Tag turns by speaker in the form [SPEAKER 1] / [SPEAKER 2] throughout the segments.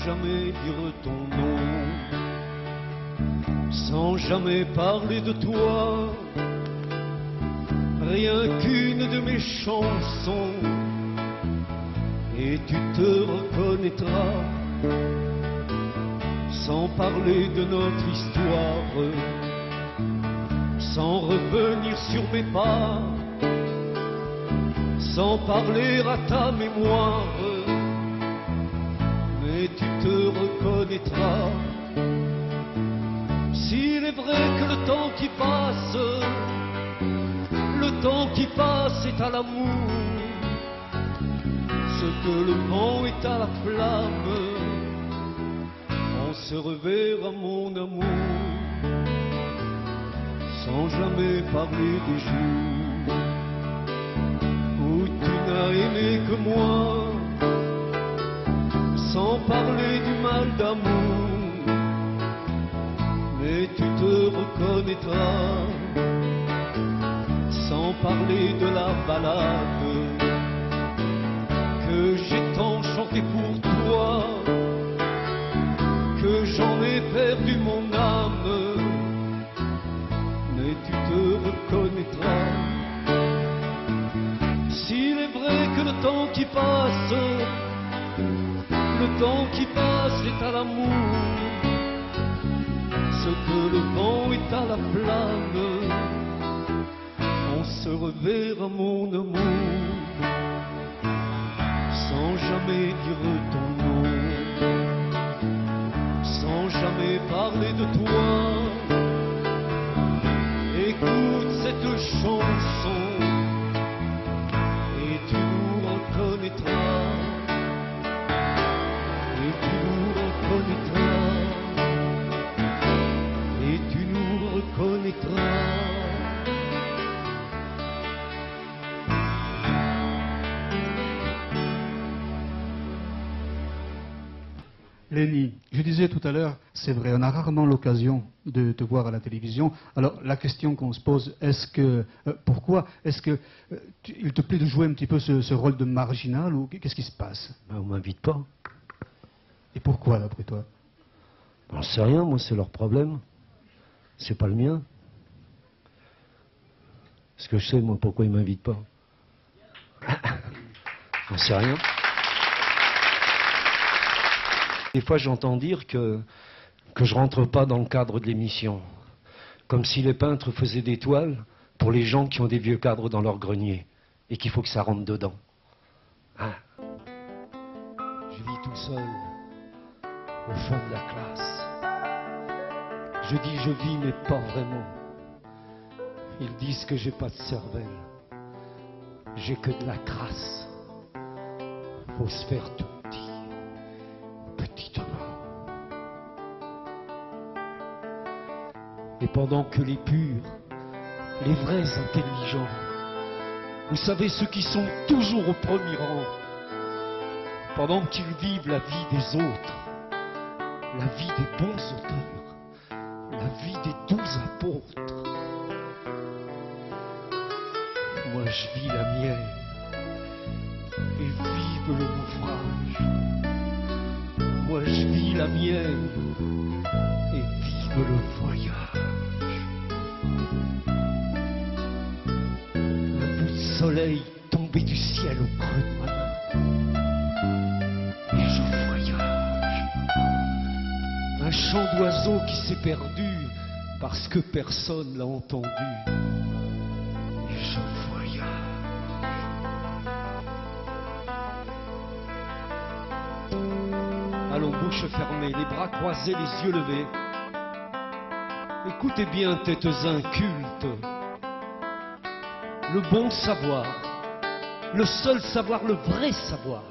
[SPEAKER 1] jamais dire ton nom, sans jamais parler de toi, rien qu'une de mes chansons, et tu te reconnaîtras, sans parler de notre histoire, sans revenir sur mes pas, sans parler à ta mémoire, mais tu te reconnaîtras. S'il est vrai que le temps qui passe est à l'amour, ce que le vent est à la flamme, on se reverra mon amour, sans jamais parler des jours où tu n'as aimé que moi, sans parler du mal d'amour, mais tu te reconnaîtras, sans parler de la balade que j'ai tant chanté pour toi, que j'en ai perdu mon âme, mais tu te reconnaîtras. S'il est vrai que le temps qui passe est à l'amour, ce que le vent est à la flamme, on se reverra mon amour, sans jamais dire ton nom, sans jamais parler de toi. Écoute cette chanson et tu nous reconnaîtras, et tu nous reconnaîtras, et tu nous reconnaîtras.
[SPEAKER 2] Lenny, je disais tout à l'heure, c'est vrai, on a rarement l'occasion de te voir à la télévision. Alors la question qu'on se pose, pourquoi est-ce que il te plaît de jouer un petit peu ce rôle de marginal, ou qu'est-ce qui se passe?
[SPEAKER 1] Ben, on m'invite pas.
[SPEAKER 2] Et pourquoi, d'après toi?
[SPEAKER 1] J'en sais rien, moi, c'est leur problème. C'est pas le mien. Est-ce que je sais, moi, pourquoi ils m'invitent pas? J'en sais rien. Des fois, j'entends dire que je rentre pas dans le cadre de l'émission. Comme si les peintres faisaient des toiles pour les gens qui ont des vieux cadres dans leur grenier et qu'il faut que ça rentre dedans. Hein? Je vis tout seul, au fond de la classe. Je dis je vis, mais pas vraiment. Ils disent que j'ai pas de cervelle. J'ai que de la crasse. Faut se faire tout petit, petitement. Et pendant que les purs, les vrais intelligents, vous savez, ceux qui sont toujours au premier rang, pendant qu'ils vivent la vie des autres, la vie des bons auteurs, la vie des 12 apôtres, moi je vis la mienne, et vive le naufrage. Moi je vis la mienne, et vive le voyage. Un bout de soleil tombé du ciel au creux de ma main, et je voyage. Un chant d'oiseau qui s'est perdu parce que personne l'a entendu, et je voyage. Allons, bouche fermée, les bras croisés, les yeux levés. Écoutez bien, têtes incultes. Le bon savoir, le seul savoir, le vrai savoir.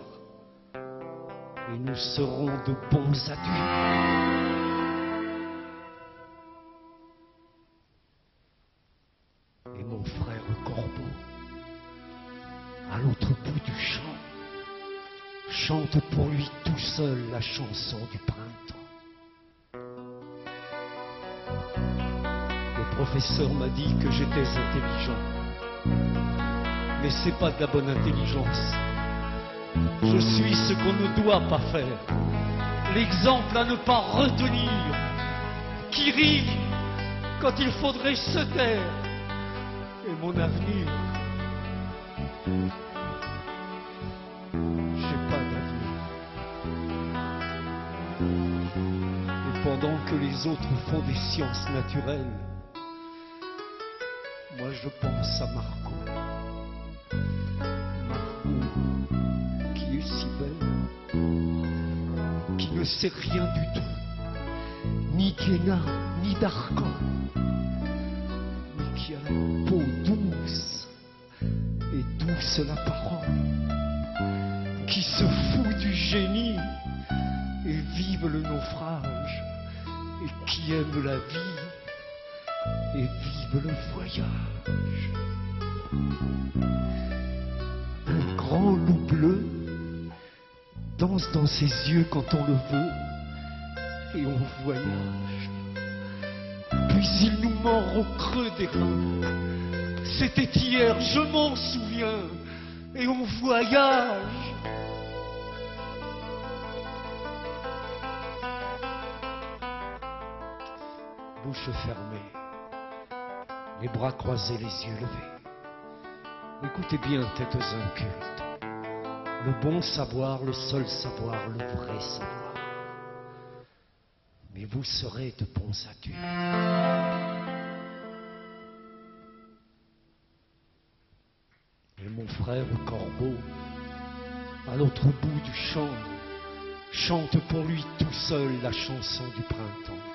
[SPEAKER 1] Et nous serons de bons adultes. Et mon frère le corbeau, à l'autre bout du champ, chante pour lui tout seul la chanson du printemps. Le professeur m'a dit que j'étais intelligent, mais c'est pas de la bonne intelligence. Je suis ce qu'on ne doit pas faire, et l'exemple à ne pas retenir, qui rit quand il faudrait se taire, et mon avenir, j'ai pas d'avenir. Et pendant que les autres font des sciences naturelles, moi je pense à Margot. Margot qui est si belle, qui ne sait rien du tout, ni d'Iéna, ni d'Arcan, mais qui a la peau douce, et douce la parole, qui se fout du génie et vive le naufrage, et qui aime la vie et vive le voyage. Un grand loup bleu danse dans ses yeux quand on le veut, et on voyage. Puis il nous mord au creux des reins. C'était hier, je m'en souviens, et on voyage. Bouche fermée, les bras croisés, les yeux levés. Écoutez bien, têtes incultes. Le bon savoir, le seul savoir, le vrai savoir. Mais vous serez de bons adultes. Et mon frère au corbeau, à l'autre bout du champ, chante pour lui tout seul la chanson du printemps.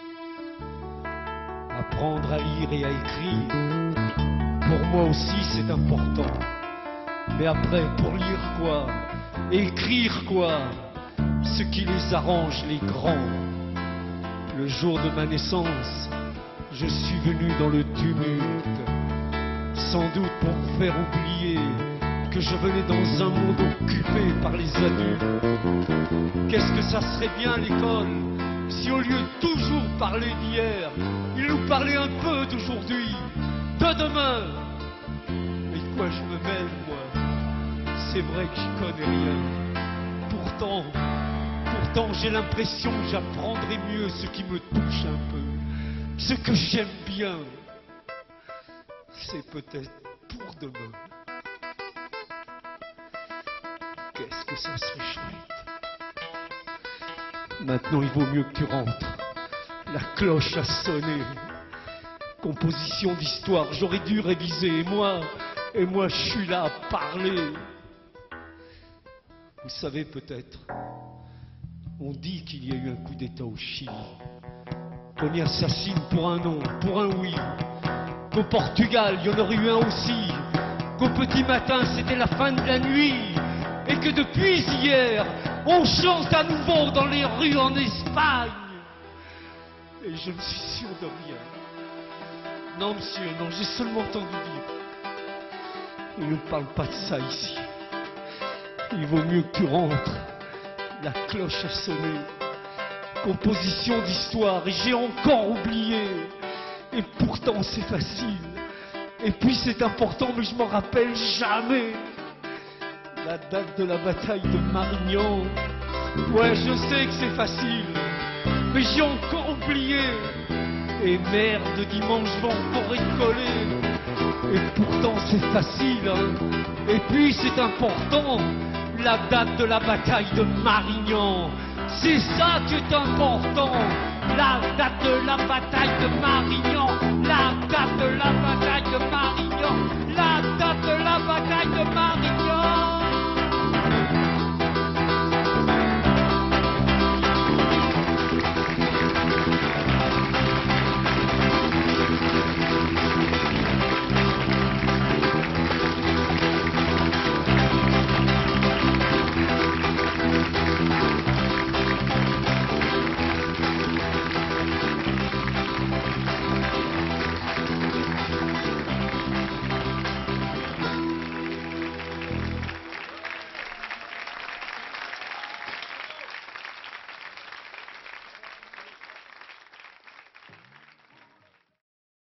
[SPEAKER 1] Apprendre à lire et à écrire, pour moi aussi c'est important. Mais après, pour lire quoi? Écrire quoi? Ce qui les arrange, les grands. Le jour de ma naissance, je suis venu dans le tumulte, sans doute pour vous faire oublier que je venais dans un monde occupé par les adultes. Qu'est-ce que ça serait bien l'école si au lieu de toujours parler d'hier, il nous parlait un peu d'aujourd'hui, de demain. Mais de quoi je me mêle, moi? C'est vrai que j'y connais rien. Pourtant, j'ai l'impression que j'apprendrai mieux ce qui me touche un peu. Ce que j'aime bien, c'est peut-être pour demain. Qu'est-ce que ça serait chouette. Maintenant, il vaut mieux que tu rentres. La cloche a sonné. Composition d'histoire, j'aurais dû réviser. Et moi, je suis là à parler. Vous savez peut-être, on dit qu'il y a eu un coup d'État au Chili, qu'on y assassine pour un non, pour un oui, qu'au Portugal, il y en aurait eu un aussi, qu'au petit matin, c'était la fin de la nuit, et que depuis hier, on chante à nouveau dans les rues en Espagne. Et je ne suis sûr de rien. Non, monsieur, non, j'ai seulement entendu dire. On ne parle pas de ça ici. Il vaut mieux que tu rentres. La cloche a sonné. Composition d'histoire, et j'ai encore oublié. Et pourtant c'est facile. Et puis c'est important, mais je m'en rappelle jamais. La date de la bataille de Marignan. Ouais, je sais que c'est facile, mais j'ai encore oublié. Et merde, dimanche je vais encore écoler. Et pourtant c'est facile, hein. Et puis c'est important. La date de la bataille de Marignan, c'est ça qui est important. La date de la bataille de Marignan, la date de la bataille de Marignan, la date de la bataille de Marignan.